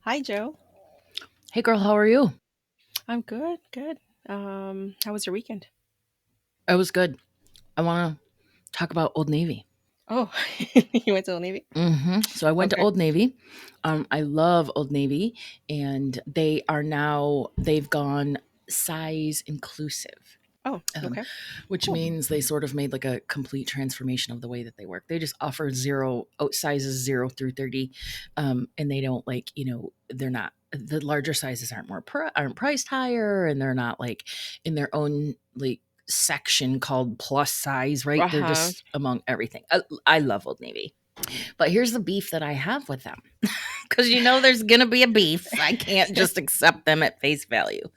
Hi, Joe. Hey girl, how are you? I'm good. Good. How was your weekend? It was good. I want to talk about Old Navy. Oh, you went to Old Navy? So I went to Okay. Old Navy. I love Old Navy, and they've gone size inclusive. Oh, Um, okay. which Cool. means they sort of made like a complete transformation of the way that they work. They just offer zero sizes 0 through 30, and they don't they're not the larger sizes aren't priced higher, and they're not like in their own like section called plus size. Right? They're Uh-huh. just among everything. I love Old Navy, but here's the beef that I have with them because there's gonna be a beef. I can't just accept them at face value.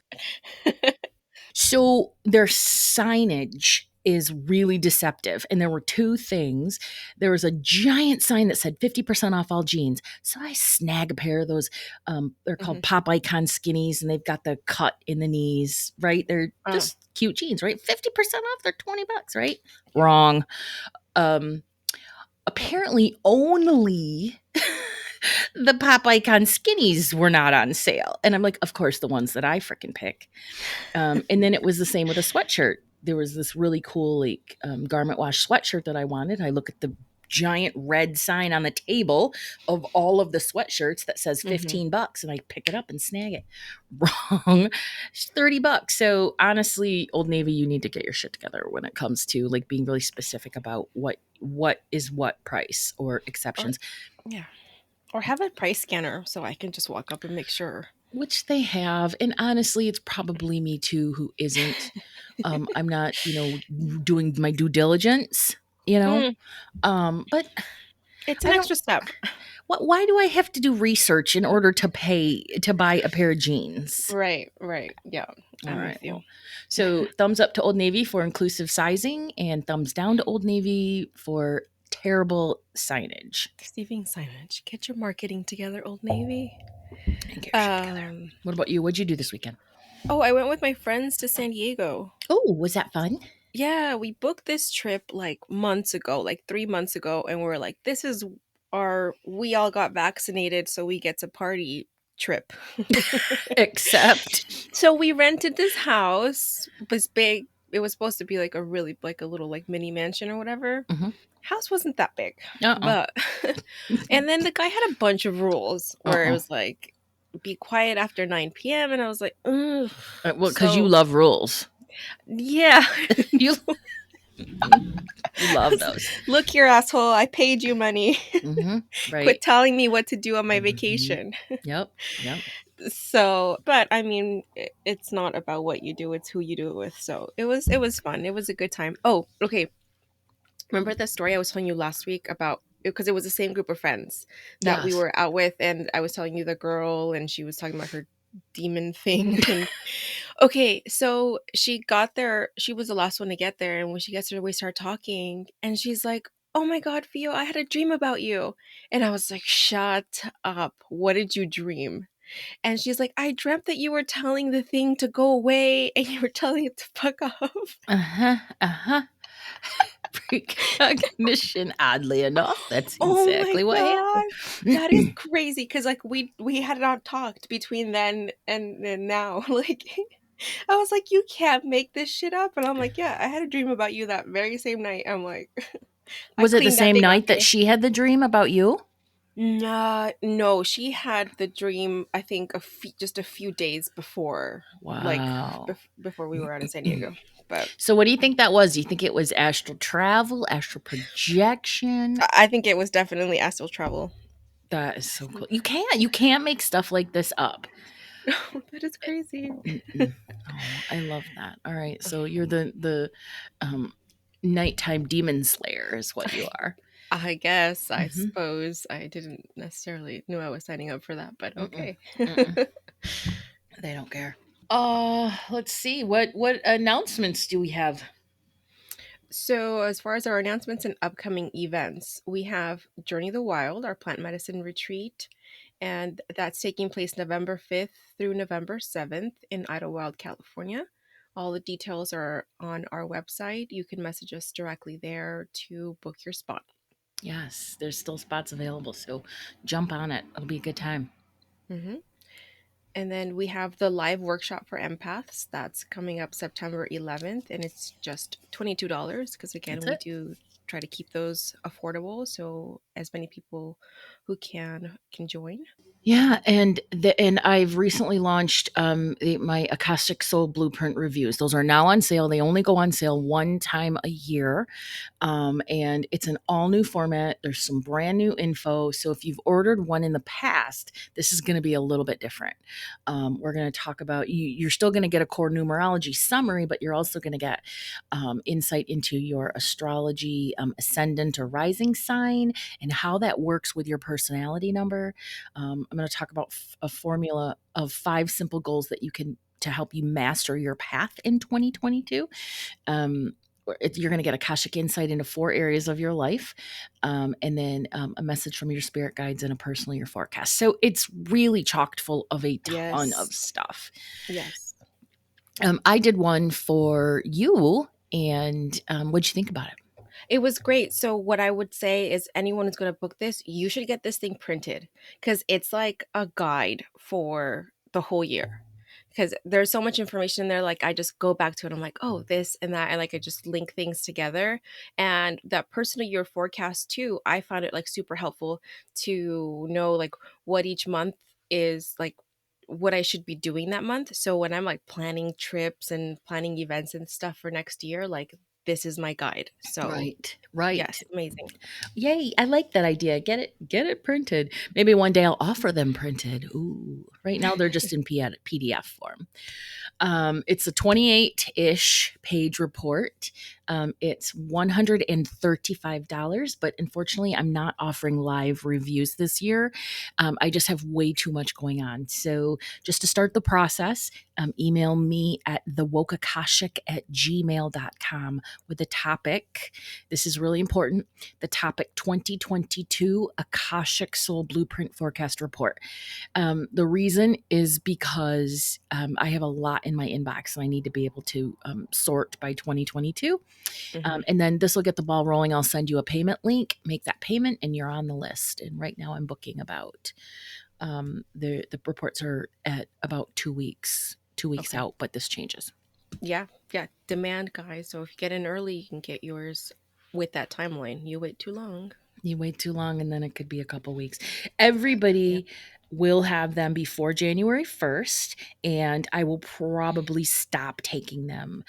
So their signage is really deceptive. And there were two things. There was a giant sign that said 50% off all jeans. So I snag a pair of those. They're hmm called Pop Icon skinnies, and they've got the cut in the knees, right? They're Oh. just cute jeans, right? 50% off, they're $20, right? Wrong. Um, apparently only the Pop Icon skinnies were not on sale. And I'm like, of course, the ones that I freaking pick. And then it was the same with a sweatshirt. There was this really cool like garment wash sweatshirt that I wanted. I look at the giant red sign on the table of all of the sweatshirts that says hmm $15, and I pick it up and snag it. Wrong. It's $30. So honestly, Old Navy, you need to get your shit together when it comes to like being really specific about what is what price or Or exceptions, yeah. Or have a price scanner so I can just walk up and make sure. which they have. And honestly, it's probably me too who isn't. I'm not, doing my due diligence, you know. Mm, But it's an I don't. extra step. Why do I have to do research in order to pay to buy a pair of jeans? Right, right. Yeah, All I'm right. with you. Well, so thumbs up to Old Navy for inclusive sizing, and thumbs down to Old Navy for terrible signage. Deceiving signage. Get your marketing together, Old Navy. And get your shit together. Um. What about you? What'd you do this weekend? Oh, I went with my friends to San Diego. Oh, was that fun? Yeah, we booked this trip like months ago, like 3 months ago, and we were like, this is we all got vaccinated, so we get to party trip. Except, So we rented this house, it was big. It was supposed to be like a really, like a little, like mini mansion or whatever. uh House wasn't that big, uh but, and then the guy had a bunch of rules where it uh was like, be quiet after 9 p.m. And I was like, ugh. well, because you So, love rules. yeah. You you love those. Look here, asshole. I paid you money. Right. Quit telling me what to do on my vacation. Yep. Yep. So, but I mean, it's not about what you do, it's who you do it with. So it was fun. It was a good time. Oh, okay. Remember the story I was telling you last week about, because it was the same group of friends that we Yes. were out with, and I was telling you the girl, and she was talking about her demon thing. And okay, so she got there. She was the last one to get there, and when she gets there, we start talking, and she's like, "Oh my God, Fio, I had a dream about you," and I was like, "Shut up! What did you dream?" And she's like, "I dreamt that you were telling the thing to go away, and you were telling it to fuck off." Uh-huh. Uh-huh. Precognition, oddly enough. That's Oh my exactly what God. happened. That is crazy, because like we had not talked between then and now. Like, I was like, you can't make this shit up. And I'm like, yeah, I had a dream about you that very same night. I'm like, I Was it the cleaned that same thing night that after. she had the dream about you? Nah, no, she had the dream, I think, just a few days before, like Wow. before we were out in San Diego. But So what do you think that was? Do you think it was astral travel, astral projection? I think it was definitely astral travel. That is so cool. You can't make stuff like this up. Oh, that is crazy. Mm-mm. Oh, I love that. All right, so you're the um, nighttime demon slayer, is what you are. I guess, I Hmm. suppose. I didn't necessarily knew I was signing up for that, but Mm-mm. okay. Mm-mm. They don't care. Let's see. What announcements do we have? So, as far as our announcements and upcoming events, we have Journey the Wild, our plant medicine retreat, and that's taking place November 5th through November 7th in Idlewild, California. All the details are on our website. You can message us directly there to book your spot. Yes, there's still spots available, so jump on it. It'll be a good time. Mhm. And then we have the live workshop for empaths. That's coming up September 11th, and it's just $22 because, again, That's we it. do try to keep those affordable so as many people who can join. Yeah, and I've recently launched my Acoustic Soul Blueprint reviews. Those are now on sale. They only go on sale one time a year. And it's an all new format. There's some brand new info. So if you've ordered one in the past, this is going to be a little bit different. We're going to talk about you're still going to get a core numerology summary, but you're also going to get insight into your astrology ascendant or rising sign and how that works with your personality number. I'm going to talk about a formula of 5 simple goals that you can to help you master your path in 2022. You're going to get Akashic insight into 4 areas of your life, and then a message from your spirit guides and a personal year forecast. So it's really chocked full of a ton Yes. of stuff. Yes. I did one for you, and what'd you think about it? It was great. So what I would say is anyone who's going to book this, you should get this thing printed because it's like a guide for the whole year. Because there's so much information in there. Like I just go back to it. I'm like, oh, this and that. And like I just link things together. And that personal year forecast too, I found it like super helpful to know like what each month is like what I should be doing that month. So when I'm like planning trips and planning events and stuff for next year, like this is my guide. So Right, right. yes, amazing. Yay, I like that idea. Get it printed. Maybe one day I'll offer them printed. Ooh, right now they're just in PDF form. It's a 28-ish page report. It's $135, but unfortunately, I'm not offering live reviews this year. I just have way too much going on. So, just to start the process, email me at thewokakashic@gmail.com with the topic. This is really important. The topic 2022 Akashic Soul Blueprint Forecast Report. The reason is because I have a lot in my inbox and I need to be able to sort by 2022. Hmm. And then this will get the ball rolling. I'll send you a payment link, make that payment, and you're on the list. And right now I'm booking about the reports are at about 2 weeks, 2 weeks Okay. out, but this changes. Yeah. Yeah. Demand, guys. So if you get in early, you can get yours with that timeline. You wait too long. You wait too long and then it could be a couple weeks. Yeah. Everybody will have them before January 1st, and I will probably stop taking them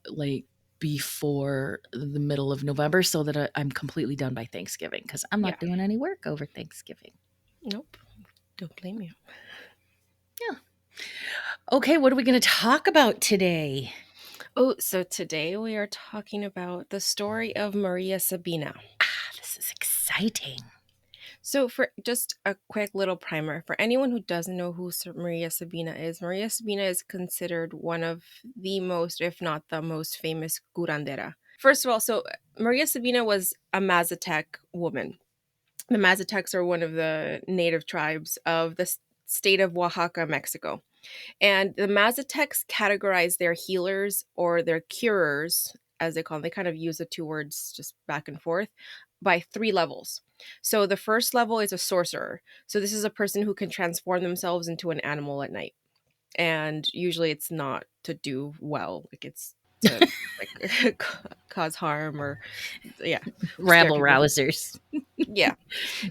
like before the middle of November so that I'm completely done by Thanksgiving because I'm Yeah. not doing any work over Thanksgiving. Nope. Don't blame you. Yeah. Okay, what are we going to talk about today? Oh, so today we are talking about the story of Maria Sabina. Ah, this is exciting. So, for just a quick little primer, for anyone who doesn't know who Maria Sabina is considered one of the most, if not the most famous curandera. First of all, so Maria Sabina was a Mazatec woman. The Mazatecs are one of the native tribes of the state of Oaxaca, Mexico. And the Mazatecs categorize their healers or their curers, as they call them. They kind of use the two words just back and forth by 3 levels. So the first level is a sorcerer. So this is a person who can transform themselves into an animal at night. And usually it's not to do well, like it's to like cause harm or yeah, scare Rabble people. rousers. Yeah.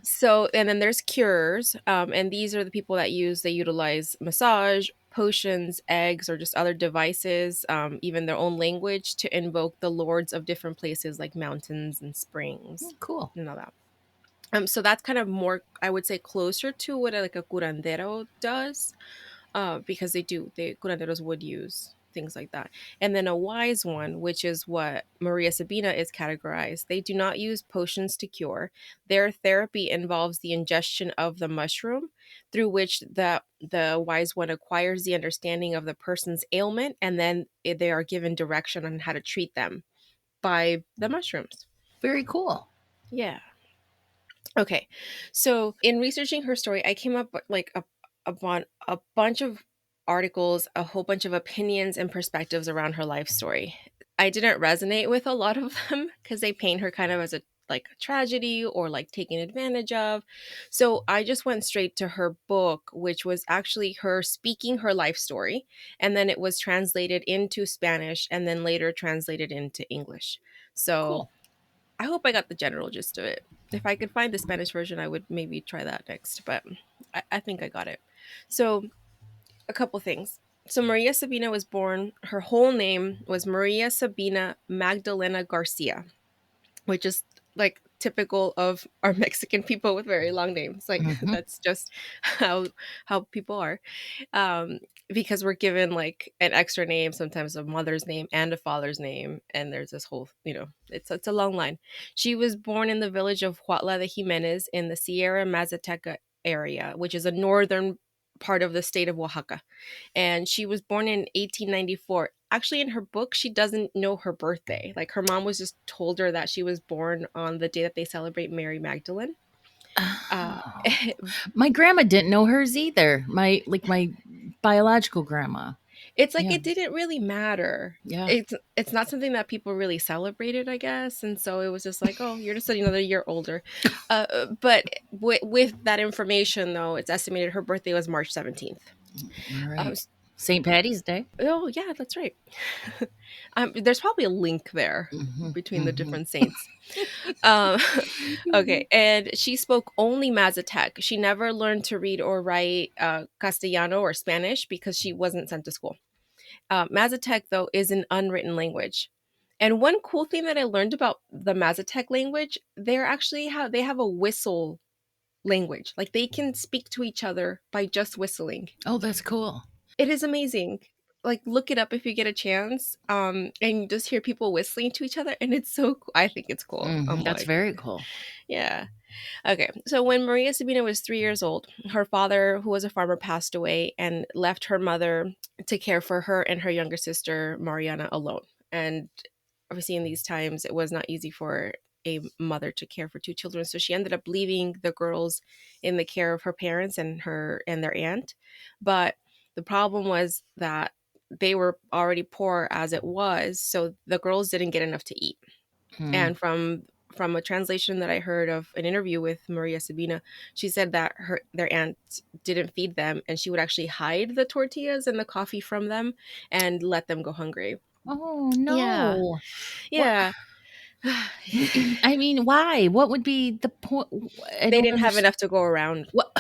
So, and then there's cures, and these are the people that they utilize massage, potions, eggs, or just other devices, even their own language to invoke the lords of different places like mountains and springs Cool. and all that. So that's kind of more, I would say, closer to what like a curandero does. because the curanderos would use things like that. And then a wise one, which is what Maria Sabina is categorized. They do not use potions to cure. Their therapy involves the ingestion of the mushroom, through which the wise one acquires the understanding of the person's ailment, and then they are given direction on how to treat them by the mushrooms. Very cool. Yeah. Okay. So in researching her story, I came up with like upon a bunch of articles, a whole bunch of opinions and perspectives around her life story. I didn't resonate with a lot of them because they paint her kind of as a like a tragedy or like taken advantage of. So I just went straight to her book, which was actually her speaking her life story, and then it was translated into Spanish and then later translated into English. So Cool. I hope I got the general gist of it. If I could find the Spanish version, I would maybe try that next, but I think I got it. So, a couple things. So, Maria Sabina was born, her whole name was Maria Sabina Magdalena Garcia, which is like typical of our Mexican people with very long names. Like, Hmm. that's just how people are, um, because we're given like an extra name, sometimes a mother's name and a father's name, and there's this whole, it's a long line. She was born in the village of Huatla de Jimenez in the Sierra Mazateca area, which is a northern part of the state of Oaxaca, and she was born in 1894. Actually, in her book, she doesn't know her birthday. Like her mom was just told her that she was born on the day that they celebrate Mary Magdalene. Uh, Oh. My grandma didn't know hers either. My biological grandma. It's like Yeah. it didn't really matter. Yeah. It's not something that people really celebrated, I guess, and so it was just like, oh, you're just another year older. But with that information, though, it's estimated her birthday was March 17th. All Um, right. St. Patty's Day. oh yeah, that's right. There's probably a link there Hmm. between the Hmm. different saints. Um, okay, and she spoke only Mazatec. She never learned to read or write Castellano or Spanish because she wasn't sent to school. Mazatec, though, is an unwritten language. And one cool thing that I learned about the Mazatec language, they have a whistle language. Like they can speak to each other by just whistling. Oh, that's cool. It is amazing. Like look it up if you get a chance. And you just hear people whistling to each other, and it's so cool. I think it's cool. Hmm. I'm That's like, very cool. yeah. Okay, so when Maria Sabina was 3 years old, her father, who was a farmer, passed away and left her mother to care for her and her younger sister, Mariana, alone. And obviously, in these times, it was not easy for a mother to care for two children. So she ended up leaving the girls in the care of her parents and their aunt. But the problem was that they were already poor as it was, so the girls didn't get enough to eat. Mm. And from a translation that I heard of an interview with Maria Sabina, she said that their aunt didn't feed them, and she would actually hide the tortillas and the coffee from them and let them go hungry. Oh Yeah, no. What? yeah. I mean, why? What would be the point? I They don't didn't have understand. enough to go around. What?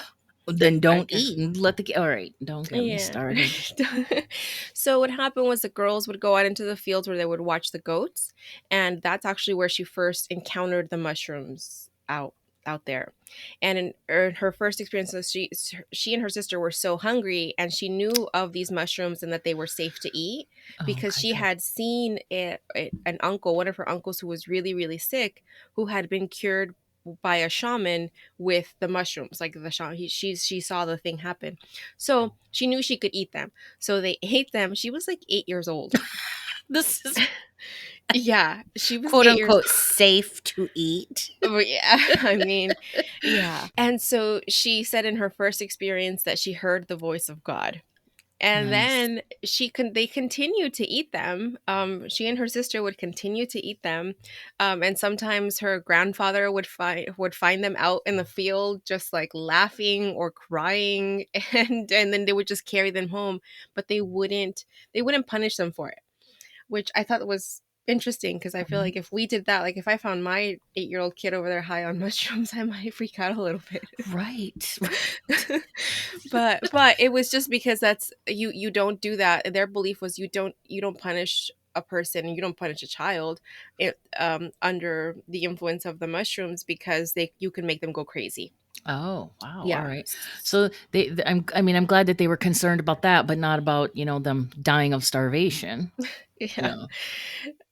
Then I don't guess. eat and let the. All right. Don't get me Yeah. started. So what happened was the girls would go out into the fields where they would watch the goats, and that's actually where she first encountered the mushrooms out there. And in her first experiences, she and her sister were so hungry, and she knew of these mushrooms and that they were safe to eat Oh, because okay, she good. had seen an uncle, one of her uncles, who was really really sick, who had been cured by a shaman with the mushrooms. Like the shaman, she saw the thing happen, so she knew she could eat them. So they ate them. She was like 8 years old. This is Yeah, she was quote 8 years. unquote safe to eat. But yeah, I mean, yeah. And so she said in her first experience that she heard the voice of God. And Nice. then they continued to eat them. She and her sister would continue to eat them. And sometimes her grandfather would find them out in the field just like laughing or crying, and then they would just carry them home, but they wouldn't punish them for it, which I thought was interesting because I feel Mhm. like if we did that, like if I found my 8-year-old kid over there high on mushrooms, I might freak out a little bit. Right. But it was just because that's you don't do that. Their belief was you don't punish a person, you don't punish a child under the influence of the mushrooms because they you can make them go crazy. Oh, wow. All Yeah. right. So I mean, I'm glad that they were concerned about that, but not about, them dying of starvation. Yeah.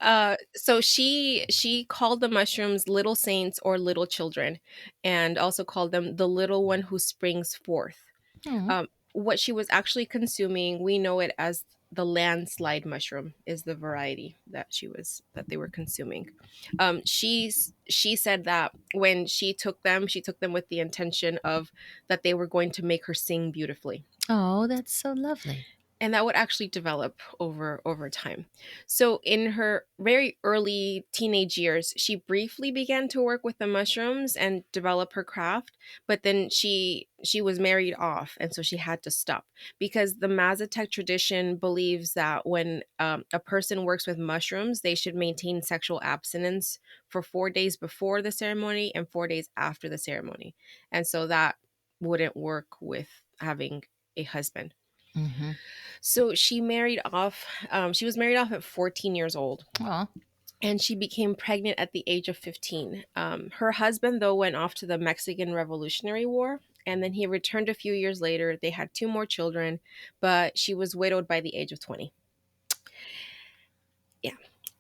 Yeah. So she called the mushrooms little saints or little children, and also called them the little one who springs forth. Oh. What she was actually consuming, we know it as the landslide mushroom is the variety that they were consuming. She said that when she took them with the intention of that they were going to make her sing beautifully, Oh, that's so lovely. and that would actually develop over time. So in her very early teenage years, she briefly began to work with the mushrooms and develop her craft, but then she was married off, and so she had to stop because the Mazatec tradition believes that when a person works with mushrooms, they should maintain sexual abstinence for 4 days before the ceremony and 4 days after the ceremony, and so that wouldn't work with having a husband. Mm-hmm. So she married off. She was married off at 14 years old, Oh. and she became pregnant at the age of 15. Her husband, though, went off to the Mexican Revolutionary War, and then he returned a few years later. They had two more children, but she was widowed by the age of 20. Yeah.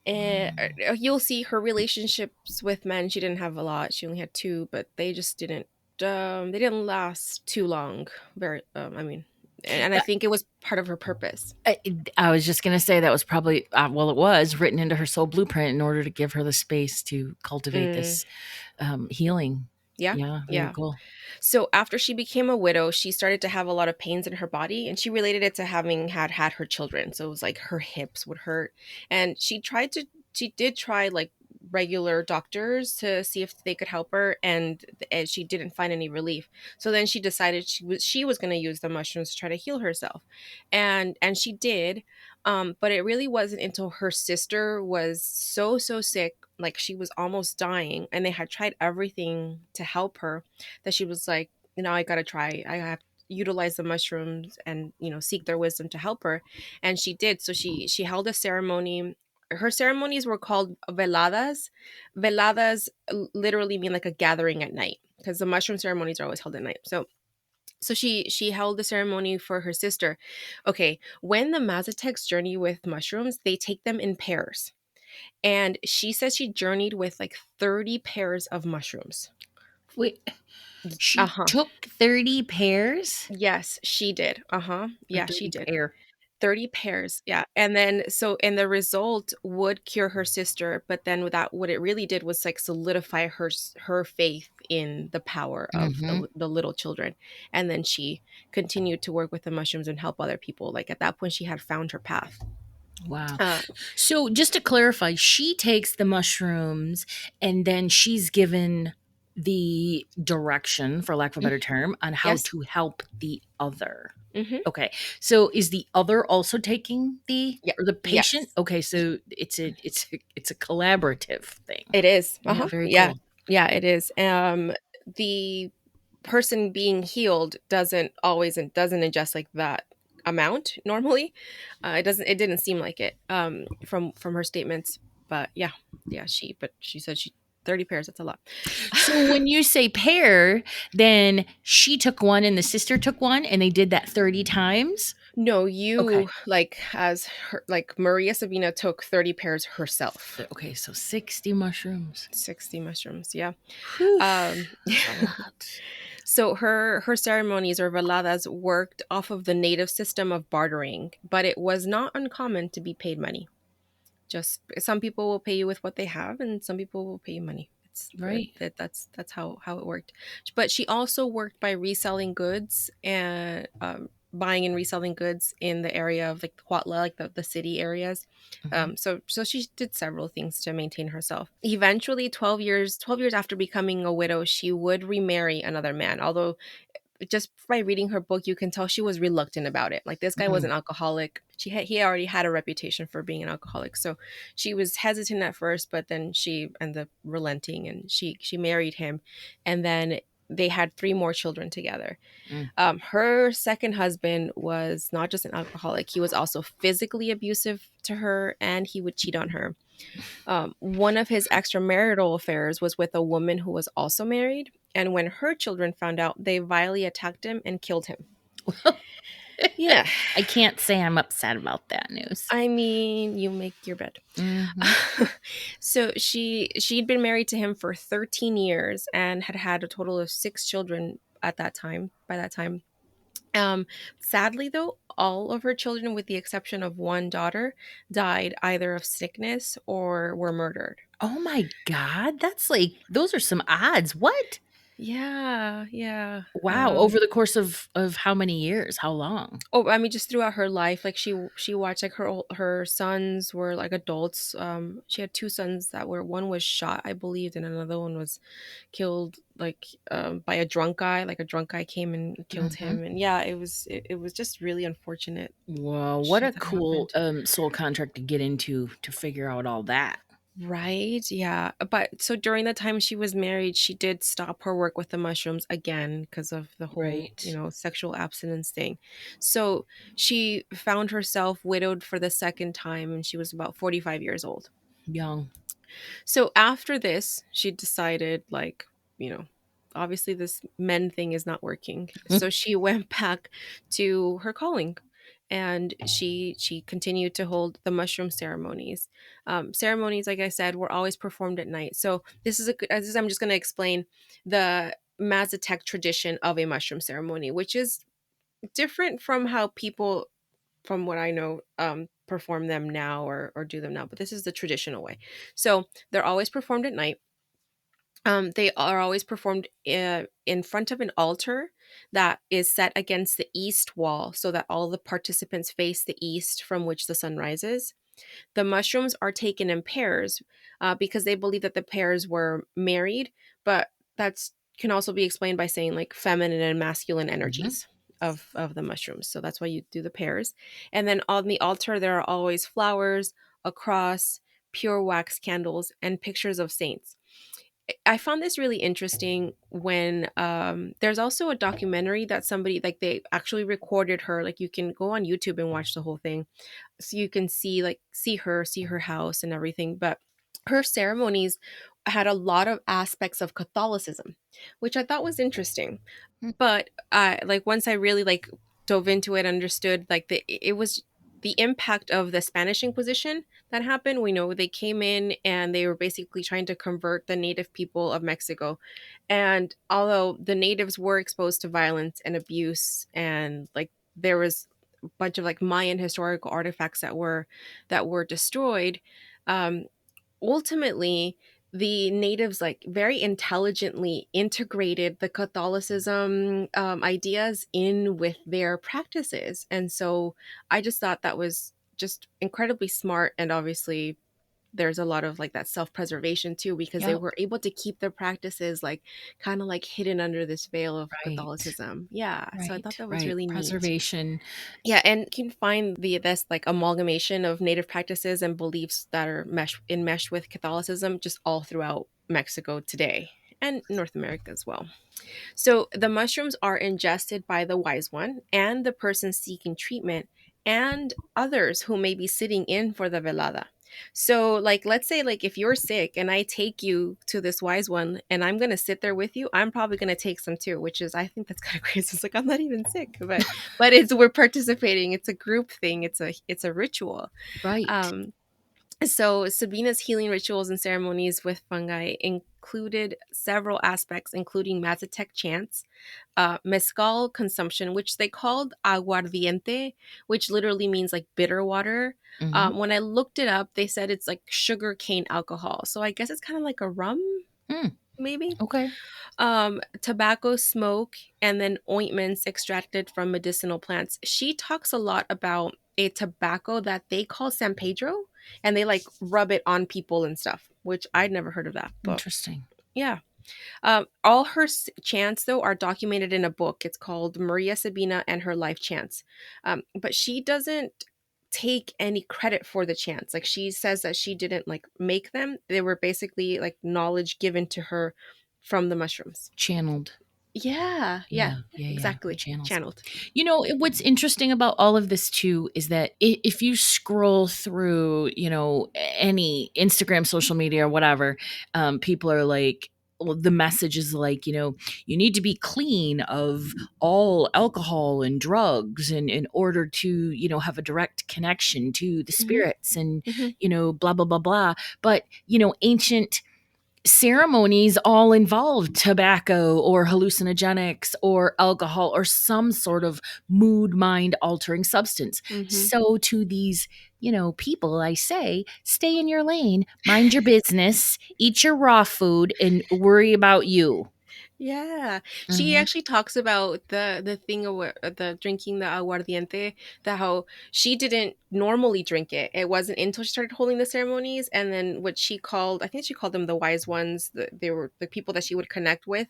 And you'll see her relationships with men. She didn't have a lot. She only had two, but they just didn't. They didn't last too long. Very. I mean, and I think it was part of her purpose. I, I was just going to say that was probably, well, it was written into her soul blueprint in order to give her the space to cultivate Mm, this healing. yeah. Yeah, very Yeah. cool. So after she became a widow, she started to have a lot of pains in her body, and she related it to having had her children. So it was like her hips would hurt, and she did try like regular doctors to see if they could help her, and she didn't find any relief. So then she decided she was going to use the mushrooms to try to heal herself, and she did. But it really wasn't until her sister was so sick, like she was almost dying, and they had tried everything to help her, that she was like, I gotta try. I have to utilize the mushrooms and seek their wisdom to help her, and she did. So she held a ceremony. Her ceremonies were called veladas. Veladas literally mean like a gathering at night, because the mushroom ceremonies are always held at night. So she held the ceremony for her sister. Okay, when the Mazatecs journey with mushrooms, they take them in pairs, and she says she journeyed with like 30 pairs of mushrooms. Wait, Uh she huh. took 30 pairs? Yes, she did. Uh-huh. Or Yeah, she 30 did. pair? 30 pairs. Yeah. And the result would cure her sister, but then that what it really did was like solidify her faith in the power of Mm-hmm. the little children. And then she continued to work with the mushrooms and help other people. Like at that point she had found her path. Wow. Uh So just to clarify, she takes the mushrooms and then she's given the direction, for lack of a mm, better term, on how yes. to help the other. Mhm. Okay. So is the other also taking the Yeah. or the patient? Yes. Okay, so it's a collaborative thing. It is. Yeah, Uh-huh. very Yeah. cool. Yeah, it is. The person being healed doesn't ingest like that amount normally. It didn't seem like it from her statements, but yeah. Yeah, she said she 30 pairs, that's a lot. So when you say pair, then she took one and the sister took one and they did that 30 times? No, Okay. you like as her like Maria Sabina took 30 pairs herself. Okay, so 60 mushrooms. 60 mushrooms, yeah. Whew, Um that's a lot. So her ceremonies or veladas worked off of the native system of bartering, but it was not uncommon to be paid money. Just some people will pay you with what they have, and some people will pay you money. Right. That's how it worked. But she also worked by reselling goods and buying and reselling goods in the area of like Huatla, like the city areas. Mhm. So she did several things to maintain herself. Eventually, 12 years after becoming a widow, she would remarry another man. Although just by reading her book, you can tell she was reluctant about it. Like this guy was Mm, an alcoholic. He already had a reputation for being an alcoholic, so she was hesitant at first, but then she ended up relenting, and she married him, and then they had three more children together. mm. Her second husband was not just an alcoholic; he was also physically abusive to her, and he would cheat on her. One of his extramarital affairs was with a woman who was also married, And when her children found out, they vilely attacked him and killed him. Yeah. I can't say I'm upset about that news. I mean, you make your bed. Hmm. So she'd been married to him for 13 years and had had a total of 6 children at that time. By that time, um, sadly though, all of her children, with the exception of one daughter, died either of sickness or were murdered. Oh my God. That's like, those are some odds. What? Yeah, yeah. Wow. Over the course of how many years? How long? Oh, I mean, just throughout her life, like she watched like her sons were like adults. She had 2 sons that were, one was shot, I believe, and another one was killed like by a drunk guy. Like a drunk guy came and killed Hmm. him, and yeah, it was just really unfortunate Wow. What shit a that cool happened. soul contract to get into to figure out all that. Right? Yeah. But so during the time she was married, she did stop her work with the mushrooms again because of the whole, Right. sexual abstinence thing. So she found herself widowed for the second time and she was about 45 years old. Young. So after this, she decided, like, you know, obviously this men thing is not working. So she went back to her calling, and she continued to hold the mushroom ceremonies. Ceremonies, like I said, were always performed at night. So this is I'm just going to explain the Mazatec tradition of a mushroom ceremony, which is different from how people, from what I know, perform them now, or do them now. But this is the traditional way. So they're always performed at night. They are always performed in front of an altar that is set against the east wall, so that all the participants face the east from which the sun rises. The mushrooms are taken in pairs because they believe that the pairs were married, but that's can also be explained by saying like feminine and masculine Hmm. energies of the mushrooms. So that's why you do the pairs. And then on the altar there are always flowers, a cross, pure wax candles, and pictures of saints. I found this really interesting when there's also a documentary that somebody, like, they actually recorded her. Like, you can go on YouTube and watch the whole thing, so you can see, like, see her house and everything. But her ceremonies had a lot of aspects of Catholicism, which I thought was interesting. But like, once I really like dove into it, understood like it was the impact of the Spanish Inquisition that happened. We know they came in and they were basically trying to convert the native people of Mexico. And although the natives were exposed to violence and abuse, and like there was a bunch of like Mayan historical artifacts that were destroyed, um, ultimately the natives like very intelligently integrated the Catholicism ideas in with their practices. And so I just thought that was just incredibly smart. And obviously there's a lot of like that self-preservation too, because they Yep. were able to keep their practices like kind of like hidden under this veil of Right. Catholicism. Yeah, so I thought Right. that was Right. really neat. Preservation. Yeah, and you can find the this like amalgamation of native practices and beliefs that are mesh with Catholicism just all throughout Mexico today and North America as well. So the mushrooms are ingested by the wise one and the person seeking treatment and others who may be sitting in for the velada. So like let's say like if you're sick and I take you to this wise one and I'm going to sit there with you, I'm probably going to take some too, which is, I think that's kind of crazy. It's like I'm not even sick, but it's, we're participating. It's a group thing. It's a ritual. Right. Um so Sabina's healing rituals and ceremonies with fungi included several aspects, including Mazatec chants, mezcal consumption, which they called aguardiente, which literally means like bitter water. Hmm. When I looked it up, they said it's like sugar cane alcohol. So I guess it's kind of like a rum, Mm. maybe. Okay. Tobacco smoke, and then ointments extracted from medicinal plants. She talks a lot about a tobacco that they call San Pedro, and they like rub it on people and stuff, which I'd never heard of that. But Interesting. yeah. All her chants, though, are documented in a book. It's called Maria Sabina and Her Life Chants. But she doesn't take any credit for the chants. Like, she says that she didn't like make them. They were basically like knowledge given to her from the mushrooms. Channeled. Yeah, yeah, Yeah. Yeah. Yeah. The exactly. channels. Channeled. What's interesting about all of this too is that if you scroll through, any Instagram, social media, or whatever, people are like, the message is like, you need to be clean of all alcohol and drugs in order to, have a direct connection to the Mhm, spirits and, mhm. blah, blah, blah, blah. But, ancient ceremonies all involve tobacco or hallucinogenics or alcohol or some sort of mood mind altering substance. Mhm. So to these, people, I say, stay in your lane, mind your business, eat your raw food, and worry about you. Yeah. She Hmm. actually talks about the thing of the drinking the aguardiente, that how she didn't normally drink it. It wasn't until she started holding the ceremonies, and then what she called, I think she called them the wise ones, they were the people that she would connect with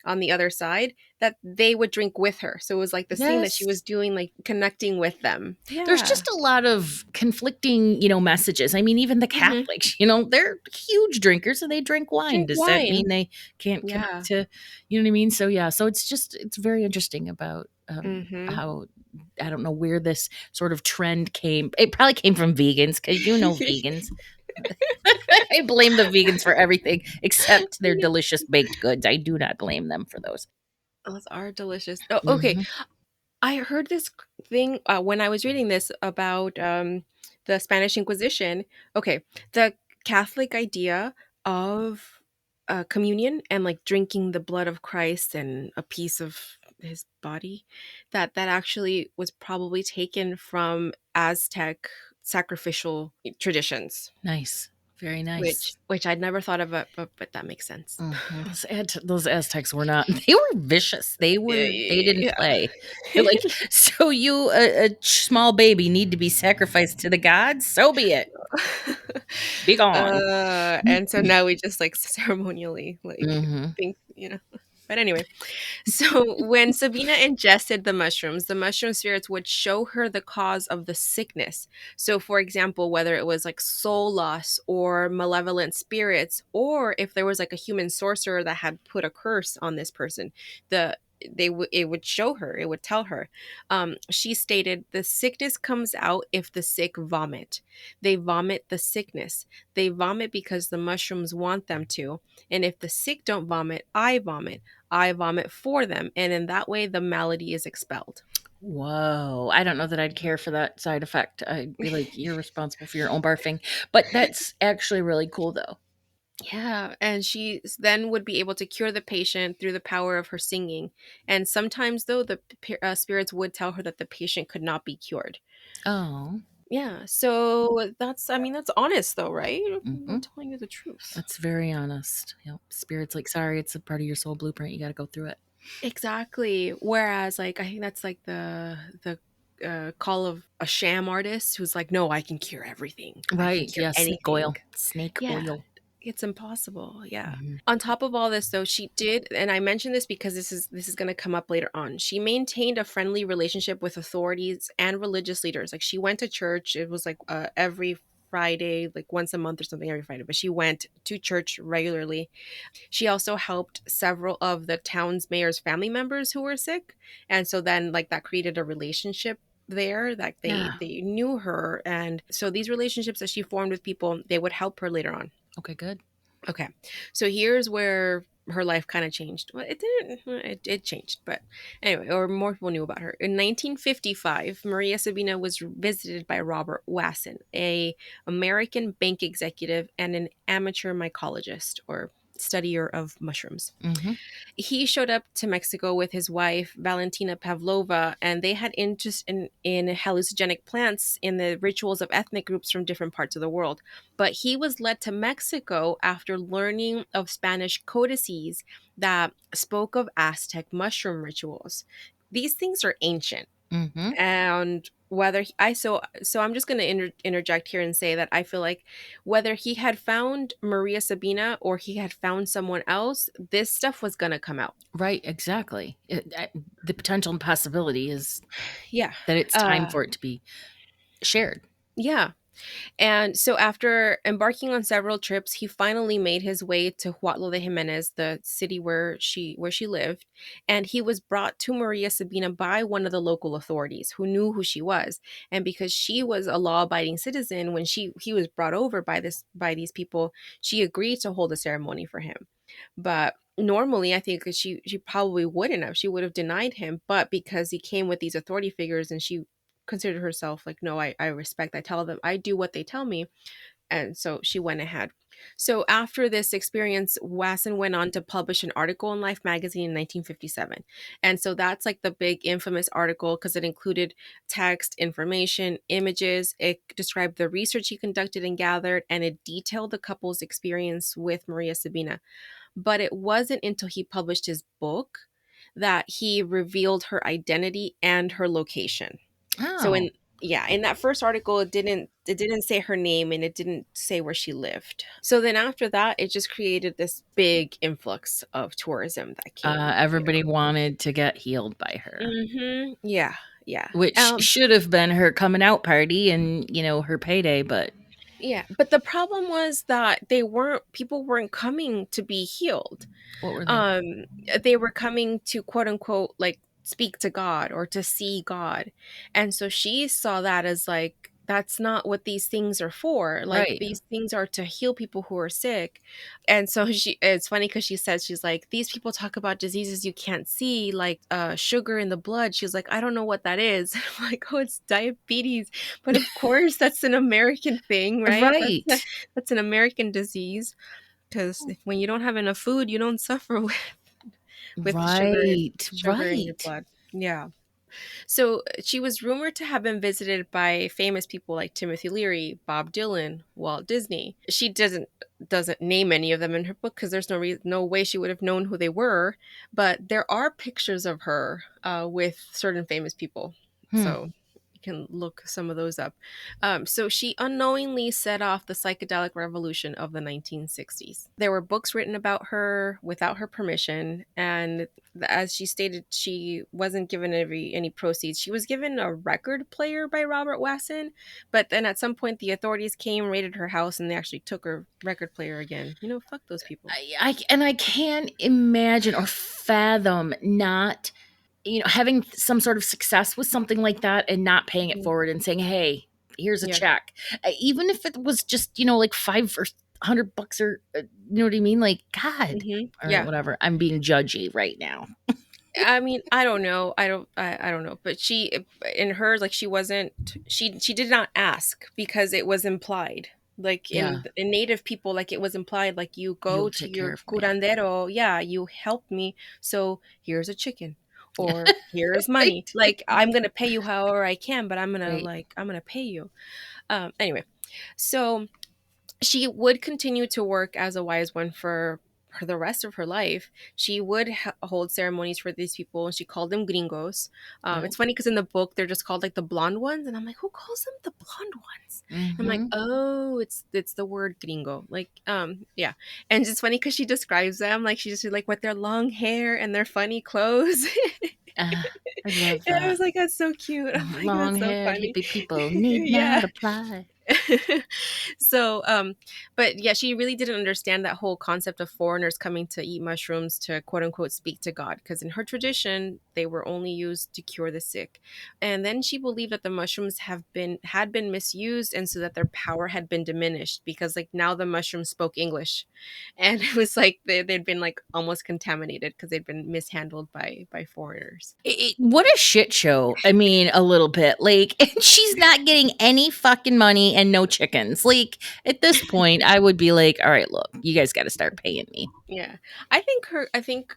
on the other side, that they would drink with her. So it was like this thing that she Yes. was doing, like connecting with them. There's Yeah. just a lot of conflicting, messages. I mean, even the Hmm. Catholics, they're huge drinkers and they drink wine. Drink Does that mean wine. they can't connect Yeah. to, what I mean? So yeah, so it's very interesting about Hmm. how, I don't know where this sort of trend came. It probably came from vegans because vegans. I blame the vegans for everything except their delicious baked goods. I do not blame them for those. Those are delicious. Oh, okay. Hmm. I heard this thing when I was reading this about the Spanish Inquisition. Okay, the Catholic idea of communion and like drinking the blood of Christ and a piece of his body, that actually was probably taken from Aztec sacrificial traditions, Nice, very nice. which I'd never thought of, but that makes sense. Mhm. Those Aztecs were not they were vicious. They didn't Yeah. play. They're like, "So you, a small baby, need to be sacrificed to the gods? So be it. Be gone." And so now we just like ceremonially like Mhm. think, But anyway, so when Sabina ingested the mushroom spirits would show her the cause of the sickness. So, for example, whether it was like soul loss or malevolent spirits, or if there was like a human sorcerer that had put a curse on this person, it would show her, it would tell her. She stated, the sickness comes out if the sick vomit. They vomit the sickness. They vomit because the mushrooms want them to. And if the sick don't vomit, I vomit. I vomit for them, and in that way, the malady is expelled. Whoa, I don't know that I'd care for that side effect. I'd be like, "You're responsible for your own barfing." But that's actually really cool, though. Yeah, and she then would be able to cure the patient through the power of her singing. And sometimes, though, the spirits would tell her that the patient could not be cured. Oh, Yeah, so I mean, that's honest, though, right? I'm mhm. telling you the truth. That's very honest. Yep. Spirit's like, "Sorry, it's a part of your soul blueprint. You gotta go through it." Exactly. Whereas, like, I think that's like the call of a sham artist who's like, no, I can cure everything. I can Right, cure yeah, snake anything. oil. Snake Yeah, oil. it's impossible. Yeah. Mhm. On top of all this though, she did, and I mentioned this because this is going to come up later on. She maintained a friendly relationship with authorities and religious leaders. Like she went to church. It was like every Friday, like once a month or something every Friday, but she went to church regularly. She also helped several of the town's mayor's family members who were sick. And so then like that created a relationship there, that Yeah. they knew her, and so these relationships that she formed with people, they would help her later on. Okay, good. Okay. So here's where her life kind of changed. Well, it didn't, it changed, but anyway, or more people knew about her. In 1955, Maria Sabina was visited by Robert Wasson, a American bank executive and an amateur mycologist or studier of mushrooms. Mhm. He showed up to Mexico with his wife, Valentina Pavlova, and they had interest in hallucinogenic plants in the rituals of ethnic groups from different parts of the world. But he was led to Mexico after learning of Spanish codices that spoke of Aztec mushroom rituals. These things are ancient, Mhm. and whether so I'm just going to interject here and say that I feel like whether he had found Maria Sabina or he had found someone else, this stuff was going to come out. Right, exactly. The potential and possibility is Yeah. that it's time uh for it to be shared. yeah. And so after embarking on several trips, he finally made his way to Huatla de Jimenez, the city where she lived, and he was brought to Maria Sabina by one of the local authorities who knew who she was. And because she was a law-abiding citizen when he was brought over by these people, she agreed to hold a ceremony for him. But normally I think that she probably wouldn't have. She would have denied him, but because he came with these authority figures and she considered herself like, no, I respect, I tell them, I do what they tell me. And so she went ahead. So after this experience, Wasson went on to publish an article in Life magazine in 1957. And so that's like the big infamous article because it included text, information, images. It described the research he conducted and gathered, and it detailed the couple's experience with Maria Sabina. But it wasn't until he published his book that he revealed her identity and her location. So Oh. in that first article, it didn't say her name and it didn't say where she lived. So then after that, it just created this big influx of tourism that came. Everybody wanted to get healed by her, Yeah, yeah. which should have been her coming out party and, her payday, but Yeah, but the problem was that people weren't coming to be healed. what were they? um they were coming to quote unquote like speak to God or to see God. And so she saw that as like, that's not what these things are for. Like Right. these things are to heal people who are sick. And so it's funny because she says, she's like, these people talk about diseases you can't see, like sugar in the blood. She's like, I don't know what that is. I'm like, oh, it's diabetes. But of course that's an American thing, right? Right. That's an American disease, because when you don't have enough food, you don't suffer with Right. sugar in your Right. blood. Yeah. So she was rumored to have been visited by famous people like Timothy Leary, Bob Dylan, Walt Disney. She doesn't name any of them in her book because there's no way she would have known who they were. But there are pictures of her with certain famous people. Hmm. So you can look some of those up. So she unknowingly set off the psychedelic revolution of the 1960s. There were books written about her without her permission, and as she stated, she wasn't given any proceeds. She was given a record player by Robert Wasson, but then at some point the authorities came, raided her house, and they actually took her record player again. Fuck those people. I can't imagine or fathom not, having some sort of success with something like that and not paying it Mm, forward and saying, "Hey, here's a yeah. check," even if it was just, like $5 or $100 or, you know what I mean? Like, God. All right, Yeah. whatever. I'm being judgy right now. I mean, I don't know. I don't know. But in hers, like she did not ask because it was implied. Like Yeah, in native people, like it was implied, like you go you'll to take care your of me. curandero, yeah, you helped me, so here's a chicken, or here's money. Right. Like I'm gonna pay you however I can, but Right. I'm gonna pay you. Anyway, so she would continue to work as a wise one for the rest of her life. She would hold ceremonies for these people, and she called them gringos. Yep. It's funny because in the book they're just called like the blonde ones, and I'm like, who calls them the blonde ones? I'm like, Mhm. oh, it's the word gringo. Like, yeah. And it's funny because she describes them like she's just like with their long hair and their funny clothes. I love And I was that. like, that's so cute. I'm like, that's so Long-haired funny. hippie people need Yeah. not apply. So but yeah, she really didn't understand that whole concept of foreigners coming to eat mushrooms to quote unquote speak to God, because in her tradition they were only used to cure the sick. And then she believed that the mushrooms had been misused, and so that their power had been diminished because like now the mushrooms spoke English. And it was like they'd been like almost contaminated because they'd been mishandled by foreigners. What a shit show. I mean, a little bit. Like, and she's not getting any fucking money and no chickens. Like, at this point, I would be like, all right, look, you guys got to start paying me. Yeah. I think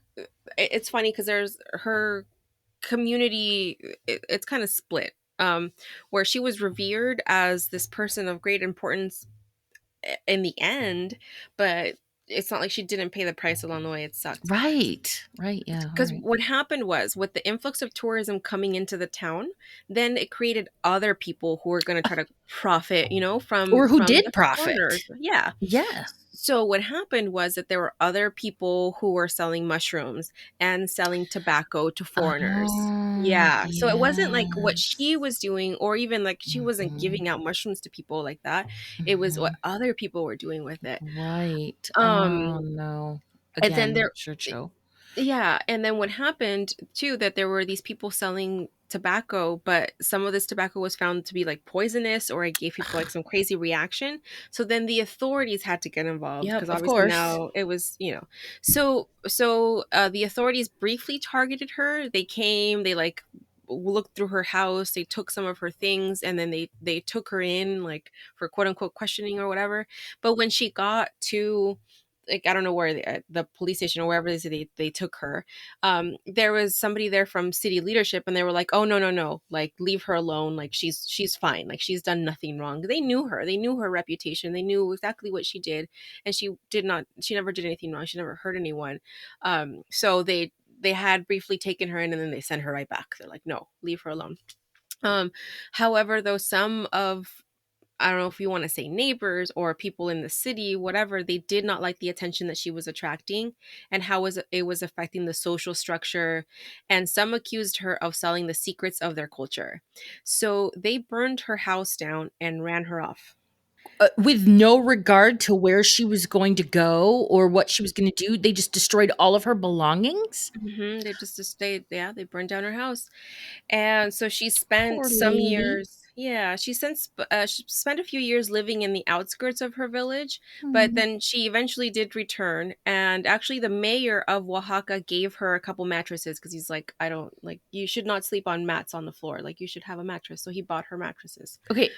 it's funny because there's her community, it's kind of split, where she was revered as this person of great importance in the end, but it's not like she didn't pay the price along the way. It sucked Right. Right. Yeah. All because right. what happened was, with the influx of tourism coming into the town, then it created other people who were going to try to profit, Or who from did the profit. foreigners. Yeah. Yeah. So what happened was that there were other people who were selling mushrooms and selling tobacco to foreigners. Oh, Yeah. So it wasn't like what she yes. was doing, or even like she wasn't Mhm, giving out mushrooms to people like that. It was what mhm. other people were doing with it. Right. Um Oh, no. and then Again, there shit show. yeah, and then what happened too, that there were these people selling tobacco, but some of this tobacco was found to be like poisonous, or it gave people like some crazy reaction. So then the authorities had to get involved Yep, because of obviously course. now it was, so the authorities briefly targeted her. They came, they like looked through her house, they took some of her things, and then they took her in like for quote unquote questioning or whatever. But when she got to, like, I don't know where the police station or wherever they took her, there was somebody there from city leadership, and they were like, oh, no, no, no, like, leave her alone, like she's fine, like she's done nothing wrong. They knew her, they knew her reputation, they knew exactly what she did, and she never did anything wrong, she never hurt anyone. So they had briefly taken her in, and then they sent her right back. They're like, no, leave her alone. um However, though, some of, I don't know if you want to say neighbors or people in the city, whatever, they did not like the attention that she was attracting and how it was affecting the social structure. And some accused her of selling the secrets of their culture. So they burned her house down and ran her off. With no regard to where she was going to go or what she was going to do, they just destroyed all of her belongings? They just stayed, yeah, they burned down her house. And so she spent Poor some lady. years, yeah, she spent a few years living in the outskirts of her village, but Mm. then she eventually did return. And actually, the mayor of Oaxaca gave her a couple mattresses because he's like, I don't like, you should not sleep on mats on the floor. Like, you should have a mattress. So he bought her mattresses. Okay,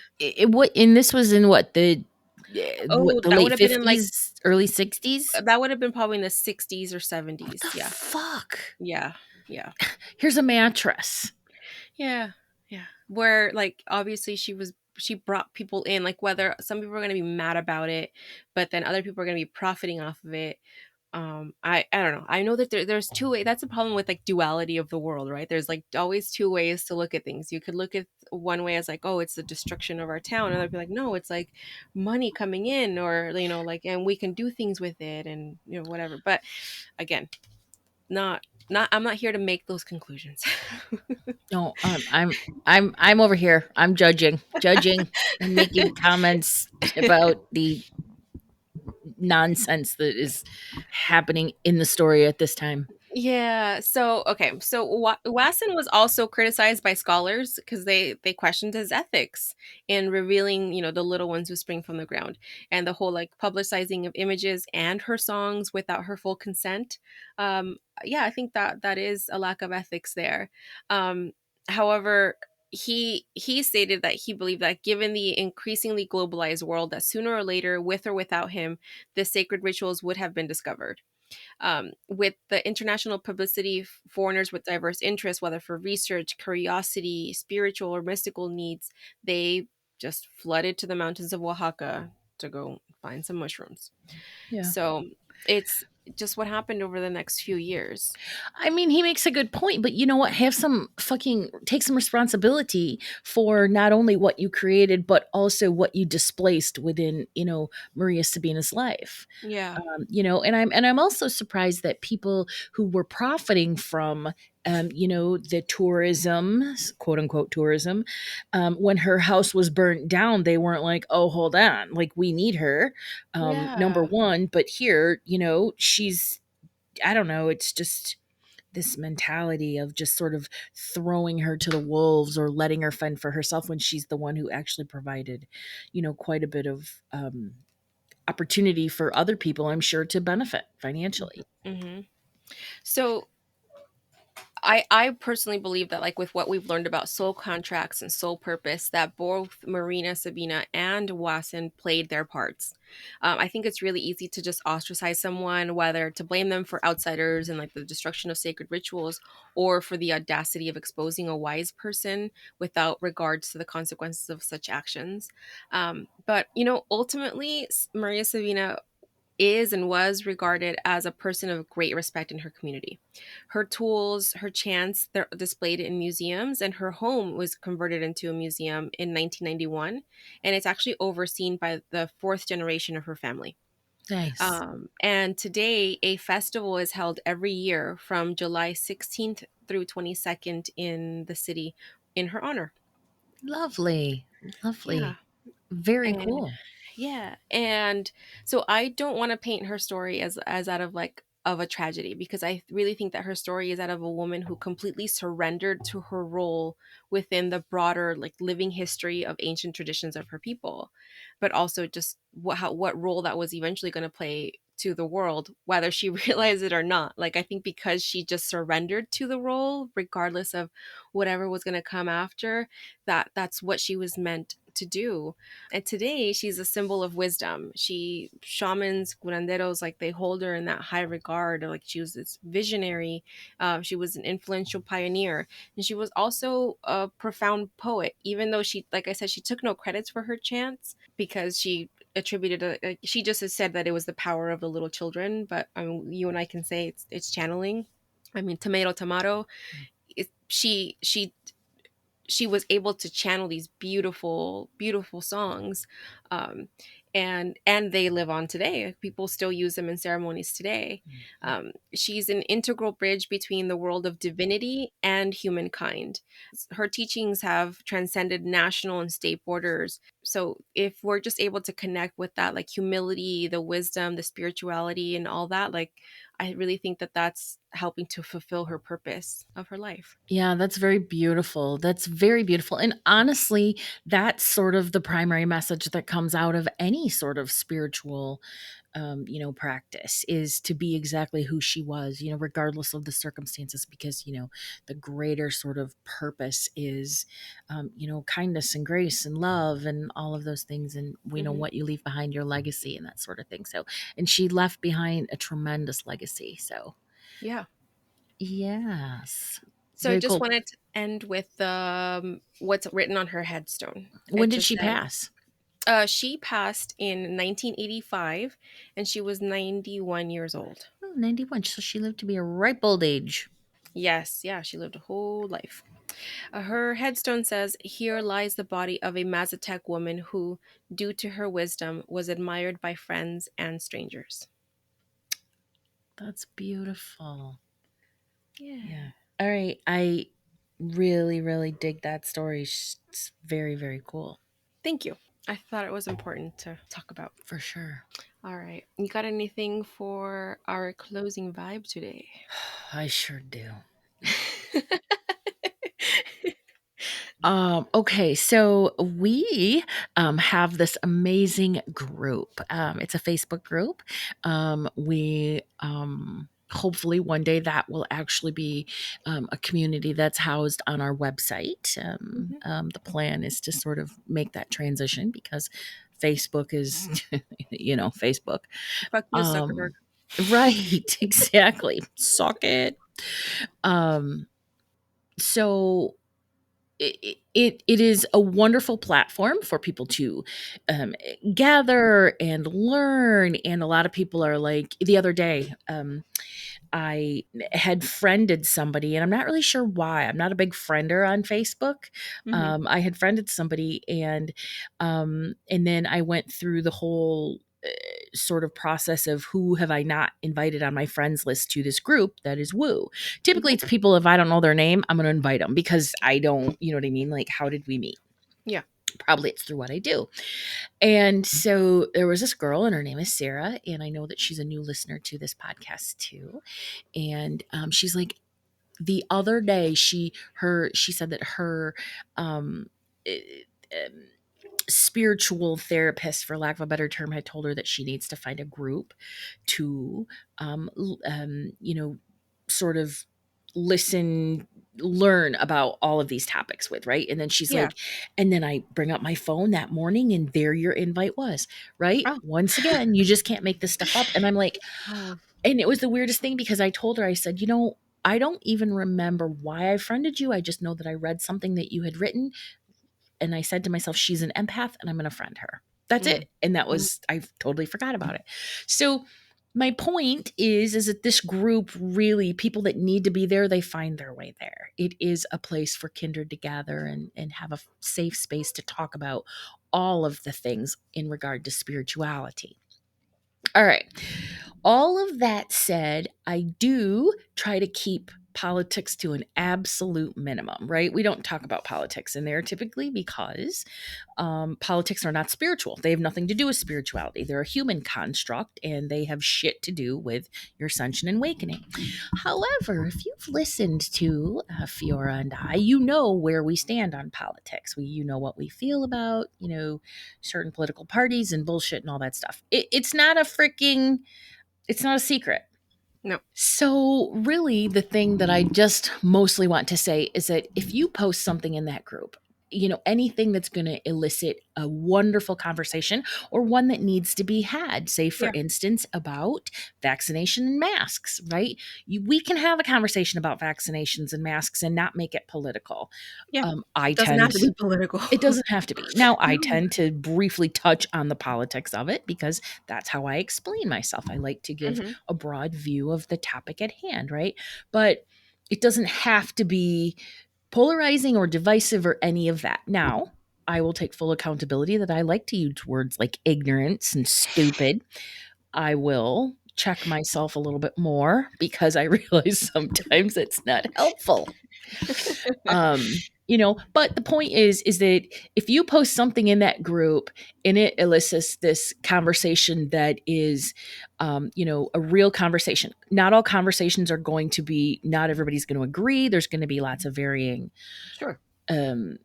what and this was in Oh, the that would late have been in like, 50s, early 60s? that would have been probably in the 60s or What the 70s. Yeah. fuck? Yeah. Yeah. Here's a mattress. Yeah. Yeah. Where, like, obviously she brought people in, like, whether some people are going to be mad about it, but then other people are going to be profiting off of it. I don't know. I know that there's two way. That's the problem with like duality of the world, right? There's like always two ways to look at things. You could look at one way as like, oh, it's the destruction of our town, and I'd be like, no, it's like money coming in, or like, and we can do things with it, and whatever. But again, not I'm not here to make those conclusions. No, I'm over here. I'm judging and making comments about the nonsense that is happening in the story at this time. Yeah. So okay. So Wasson was also criticized by scholars because they questioned his ethics in revealing, the little ones who spring from the ground, and the whole like publicizing of images and her songs without her full consent. Yeah, I think that is a lack of ethics there. However, he stated that he believed that given the increasingly globalized world, that sooner or later, with or without him, the sacred rituals would have been discovered. With the international publicity, foreigners with diverse interests, whether for research, curiosity, spiritual or mystical needs, they just flooded to the mountains of Oaxaca to go find some mushrooms. Yeah. So it's just what happened over the next few years. I mean, he makes a good point, but you know what? Have some fucking take some responsibility for not only what you created, but also what you displaced within, Maria Sabina's life. Yeah. And I'm also surprised that people who were profiting from the tourism, quote unquote tourism, when her house was burnt down, they weren't like, oh, hold on, like we need her, number Yeah. one. But here, she's, I don't know, it's just this mentality of just sort of throwing her to the wolves or letting her fend for herself when she's the one who actually provided, quite a bit of opportunity for other people, I'm sure, to benefit financially. Hmm. So I personally believe that, like, with what we've learned about soul contracts and soul purpose, that both Marina Sabina and Wasson played their parts. I think it's really easy to just ostracize someone, whether to blame them for outsiders and like the destruction of sacred rituals, or for the audacity of exposing a wise person without regards to the consequences of such actions. But ultimately, Maria Sabina is and was regarded as a person of great respect in her community. Her tools, her chants, they're displayed in museums, and her home was converted into a museum in 1991, and it's actually overseen by the fourth generation of her family. Nice. And today, a festival is held every year from July 16th through 22nd in the city in her honor. Lovely. Yeah. Lovely. Very And cool. yeah, and so I don't want to paint her story as out of like of a tragedy, because I really think that her story is out of a woman who completely surrendered to her role within the broader like living history of ancient traditions of her people, but also just what role that was eventually going to play to the world, whether she realized it or not. Like I think because she just surrendered to the role, regardless of whatever was going to come after, that's what she was meant to do. And today she's a symbol of wisdom. She shamans, curanderos, like they hold her in that high regard. Like she was this visionary. She was an influential pioneer, and she was also a profound poet. Even though she, like I said, she took no credits for her chants because she attributed she just has said that it was the power of the little children. But you and I can say it's channeling. I mean, tomato, tomato. She was able to channel these beautiful beautiful songs, um, and they live on today. People still use them in ceremonies today. She's an integral bridge between the world of divinity and humankind. Her teachings have transcended national and state borders. So if we're just able to connect with that, like humility, the wisdom, the spirituality, and all that, like I really think that that's helping to fulfill her purpose of her life. Yeah, that's very beautiful. That's very beautiful. And honestly, that's sort of the primary message that comes out of any sort of spiritual, practice is to be exactly who she was, regardless of the circumstances, because, the greater sort of purpose is, kindness and grace and love and all of those things. And we know Hmm. what you leave behind, your legacy and that sort of thing. So, and she left behind a tremendous legacy. So, Yeah. yes, So I very just cool. wanted to end with what's written on her headstone. When It did just she says, pass? she passed in 1985 and she was 91 years old. Oh, 91. So she lived to be a ripe old age. Yes, yeah, she lived a whole life. Her headstone says, "Here lies the body of a Mazatec woman who, due to her wisdom, was admired by friends and strangers." That's beautiful. Yeah. Yeah. All right. I really, really dig that story. It's very, very cool. Thank you. I thought it was important to talk about. For sure. All right. You got anything for our closing vibe today? I sure do. Okay, so we have this amazing group. It's a Facebook group. We hopefully one day that will actually be a community that's housed on our website. Mhm. The plan is to sort of make that transition because Facebook is, Facebook. Fuck you, Zuckerberg. Um, right, exactly. Suck it. Um, so it is a wonderful platform for people to gather and learn. And a lot of people are like, the other day, I had friended somebody, and I'm not really sure why. I'm not a big friender on Facebook. Hmm. I had friended somebody, and then I went through the whole sort of process of who have I not invited on my friends list to this group that is woo. Typically, Hmm. it's people, if I don't know their name, I'm going to invite them because I don't, you know what I mean? Like, how did we meet? Yeah. Probably it's through what I do. And so there was this girl, and her name is Sarah. And I know that she's a new listener to this podcast too. And she's like, the other day, she said that her um, eh, um, spiritual therapist, for lack of a better term, had told her that she needs to find a group to, sort of listen, learn about all of these topics with, right? And then she's Yeah. like, and then I bring up my phone that morning, and there your invite was, right? Oh. Once again, you just can't make this stuff up. And I'm like, Oh. and it was the weirdest thing because I told her, I said, I don't even remember why I friended you. I just know that I read something that you had written, and I said to myself, she's an empath and I'm going to friend her. That's Mm. it. And that Mhm. was, I totally forgot about it. So my point is that this group, really, people that need to be there, they find their way there. It is a place for kindred to gather and have a safe space to talk about all of the things in regard to spirituality. All right. All of that said, I do try to keep politics to an absolute minimum, right? We don't talk about politics in there typically because politics are not spiritual. They have nothing to do with spirituality. They're a human construct and they have shit to do with your ascension and awakening. However, if you've listened to Fiora and I, you know where we stand on politics. You know what we feel about, certain political parties and bullshit and all that stuff. It's not a secret. No. So, really, the thing that I just mostly want to say is that if you post something in that group, anything that's going to elicit a wonderful conversation or one that needs to be had, say, for Yeah. instance, about vaccination and masks, right? We can have a conversation about vaccinations and masks and not make it political. Yeah. I It doesn't have tend to be political. It doesn't have to be. Now, I No. tend to briefly touch on the politics of it because that's how I explain myself. I like to give Hmm. a broad view of the topic at hand, right? But it doesn't have to be polarizing or divisive or any of that. Now, I will take full accountability that I like to use words like ignorance and stupid. I will check myself a little bit more because I realize sometimes it's not helpful. But the point is that if you post something in that group and it elicits this conversation that is a real conversation. Not all conversations are going to be, not everybody's going to agree. There's going to be lots of varying Sure. um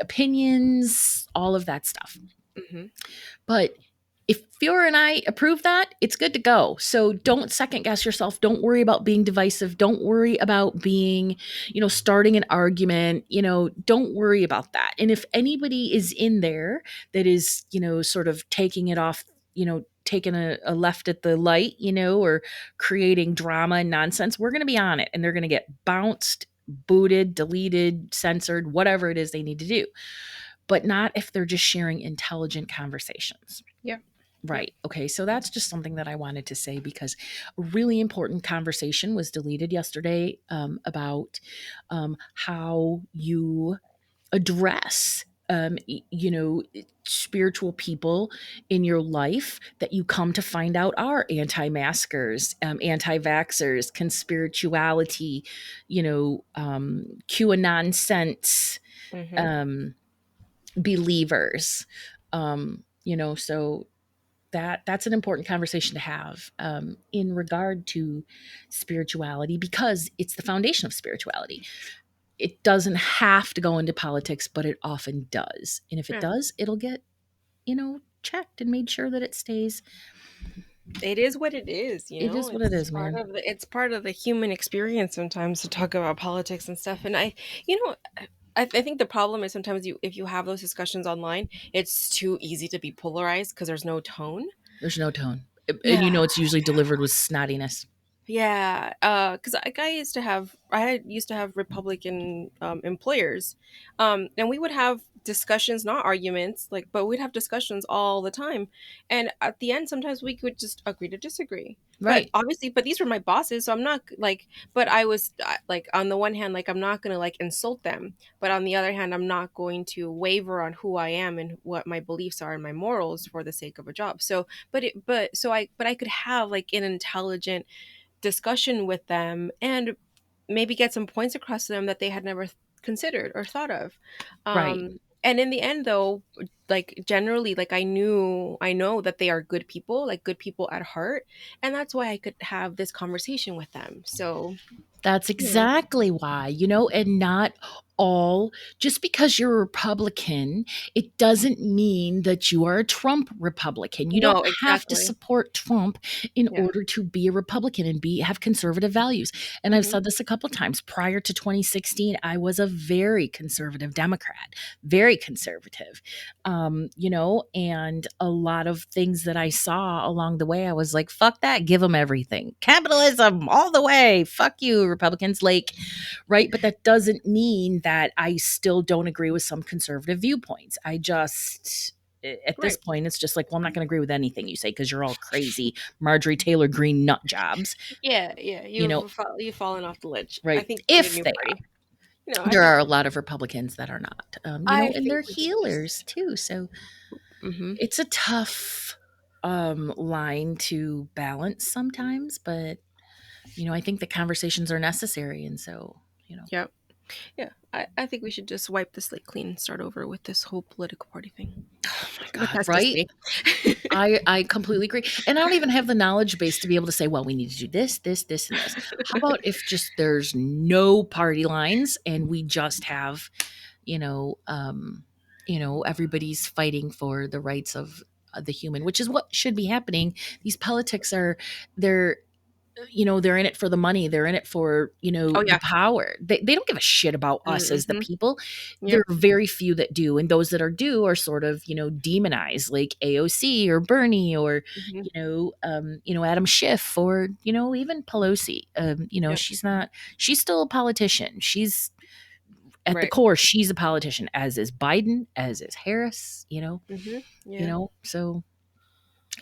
opinions, all of that stuff. Hmm. But if Fiora and I approve that, it's good to go. So don't second guess yourself. Don't worry about being divisive. Don't worry about being, starting an argument. Don't worry about that. And if anybody is in there that is, sort of taking it off, taking a left at the light, or creating drama and nonsense, we're going to be on it and they're going to get bounced, booted, deleted, censored, whatever it is they need to do. But not if they're just sharing intelligent conversations. Yeah. Yeah. Right. Okay. So that's just something that I wanted to say because a really important conversation was deleted yesterday about how you address, spiritual people in your life that you come to find out are anti-maskers, anti-vaxxers, conspirituality, QAnon sense, Hmm. um, believers. So that's an important conversation to have in regard to spirituality because it's the foundation of spirituality. It doesn't have to go into politics, but it often does. And if it Yeah. does, it'll get, checked and made sure that it stays. It is what it is, It is what it is, man. it's part of the human experience sometimes to talk about politics and stuff. And you know, I think the problem is sometimes if you have those discussions online, it's too easy to be polarized because there's no tone. There's no tone. And Yeah. it's usually delivered with snottiness. Yeah, because I had used to have Republican employers, and we would have discussions, not arguments, like, but we'd have discussions all the time, and at the end, sometimes we could just agree to disagree. But Right. obviously, but these were my bosses, so I'm not like, but I was like, on the one hand, like, I'm not gonna like insult them, but on the other hand, I'm not going to waver on who I am and what my beliefs are and my morals for the sake of a job. So, but I could have like an intelligent discussion with them and maybe get some points across to them that they had never considered or thought of. Right. And in the end though, like generally, like I know that they are good people, like good people at heart, and that's why I could have this conversation with them. So, That's you know. exactly why, and not all, just because you're a Republican, it doesn't mean that you are a Trump Republican. You don't No, have to exactly. support Trump in Yeah. order to be a Republican and have conservative values. And I've Hmm. said this a couple of times. Prior to 2016, I was a very conservative Democrat, very conservative. And a lot of things that I saw along the way, I was like, fuck that, give them everything. Capitalism all the way. Fuck you, Republicans. Like, right? But that doesn't mean that I still don't agree with some conservative viewpoints. I just, at this Right. point, it's just like, well, I'm not going to agree with anything you say because you're all crazy Marjorie Taylor Greene nut jobs, Yeah, yeah. You've fallen off the ledge. I right? think you need a If new they party. I There think are a so. lot of Republicans that are not, I and think they're we should just. healers too. So Hmm. it's a tough. line to balance sometimes, but I think the conversations are necessary, and so Yep. Yeah. I think we should just wipe the slate clean and start over with this whole political party thing. oh my But god, that's just right? me. I completely agree. And I don't even have the knowledge base to be able to say, well, we need to do this, this, this, and this. How about if just there's no party lines and we just have, you know, um, everybody's fighting for the rights of the human, which is what should be happening. These politics they're they're in it for the money. They're in it for, Oh the yeah. power. They don't give a shit about us as the Mm-hmm. people. There Yep. are very few that do. And those that are do are sort of, demonized, like AOC or Bernie or, Hmm. Adam Schiff or, even Pelosi. Yep. She's still a politician. She's at the Right. core, she's a politician, as is Biden, as is Harris, Hmm. Yeah. so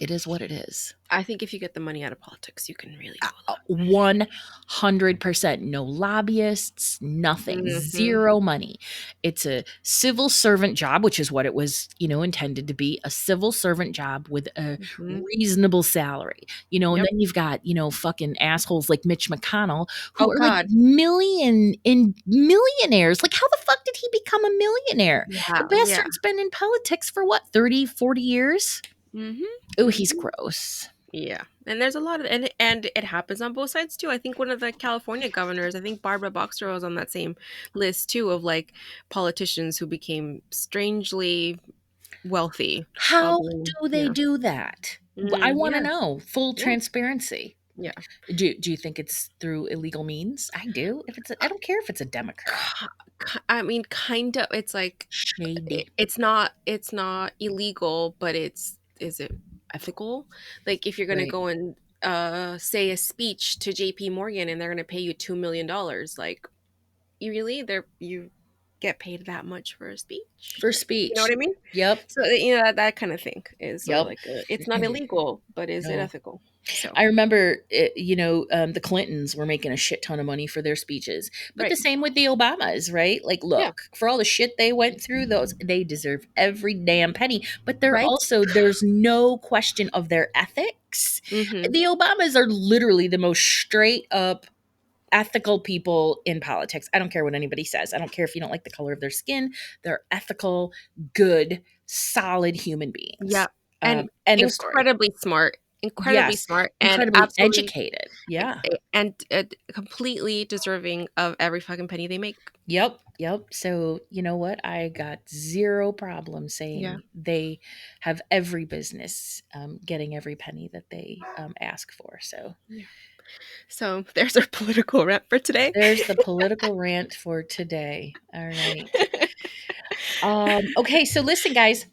it is what it is. I think if you get the money out of politics, you can really do a lot. 100%. No lobbyists, nothing, Hmm. zero money. It's a civil servant job, which is what it was, intended to be, a civil servant job with a Hmm. reasonable salary, and Yep. then you've got, fucking assholes like Mitch McConnell Oh who are like God. millionaires. Like, how the fuck did he become a millionaire? The Yeah. Yeah. bastard's been in politics for what, 30, 40 years? Hmm. Oh, he's Hmm. gross. Yeah, and there's a lot of and it happens on both sides too. I think one of the California governors, I think Barbara Boxer was on that same list too of like politicians who became strangely wealthy. All How blame, do they yeah, do that? I want to yeah, know. Full yeah, transparency. yeah. Do you think it's through illegal means? I do. I don't care if it's a Democrat. I mean, kind of. It's like Shady. it's not illegal, but is it ethical? Like if you're gonna Right. go and say a speech to JP Morgan and they're gonna pay you $2 million, like you really you get paid that much for a speech? For Like, you know what speech. I mean? Yep. So that kind of thing is sort of Yep. like it's not illegal, but is it No. ethical? So I remember, the Clintons were making a shit ton of money for their speeches, but the right, same with the Obamas, right? Like, yeah, look, for all the shit they went through, they deserve every damn penny. But right. there's no question of their ethics. Mm-hmm. The Obamas are literally the most straight up ethical people in politics. I don't care what anybody says. I don't care if you don't like the color of their skin. They're ethical, good, solid human beings. Yeah, and End of story. incredibly Yes, smart, and incredibly absolutely educated. Yeah. and completely deserving of every fucking penny they make. Yep. Yep. So, you know what? I got zero problem Yeah. saying they have every business getting every penny that they ask for. So, Yeah. So there's our political rant for today. there's the political rant for today. All right. Okay. So, listen, guys.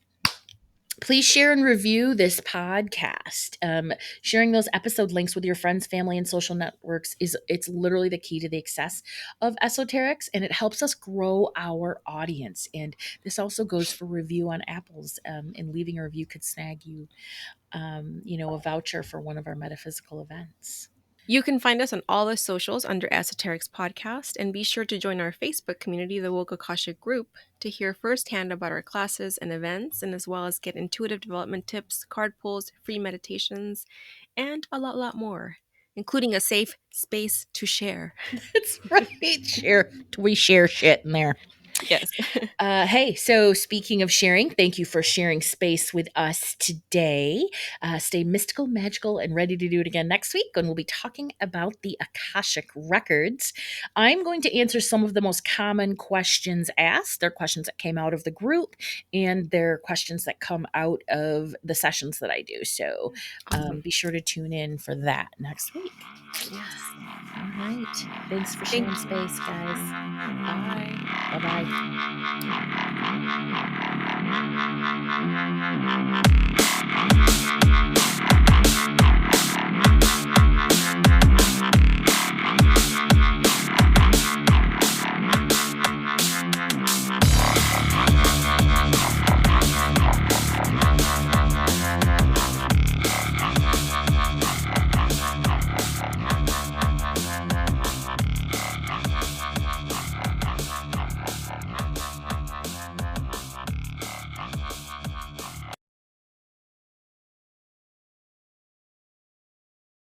Please share and review this podcast. Sharing those episode links with your friends, family, and social networks it's literally the key to the success of esoterics, and it helps us grow our audience. And this also goes for review on Apple's. And leaving a review could snag you, a voucher for one of our metaphysical events. You can find us on all the socials under Esoterics Podcast, and be sure to join our Facebook community, the Woke Akashic Group, to hear firsthand about our classes and events, and as well as get intuitive development tips, card pulls, free meditations, and a lot more, including a safe space to share. That's right. We share shit in there. Yes. Hey, so speaking of sharing, thank you for sharing space with us today. Stay mystical, magical, and ready to do it again next week when we'll be talking about the Akashic Records. I'm going to answer some of the most common questions asked. They're questions that came out of the group, and they're questions that come out of the sessions that I do. So Awesome. be sure to tune in for that next week. Yes. All right. Thanks for sharing space, guys. Bye. Bye-bye.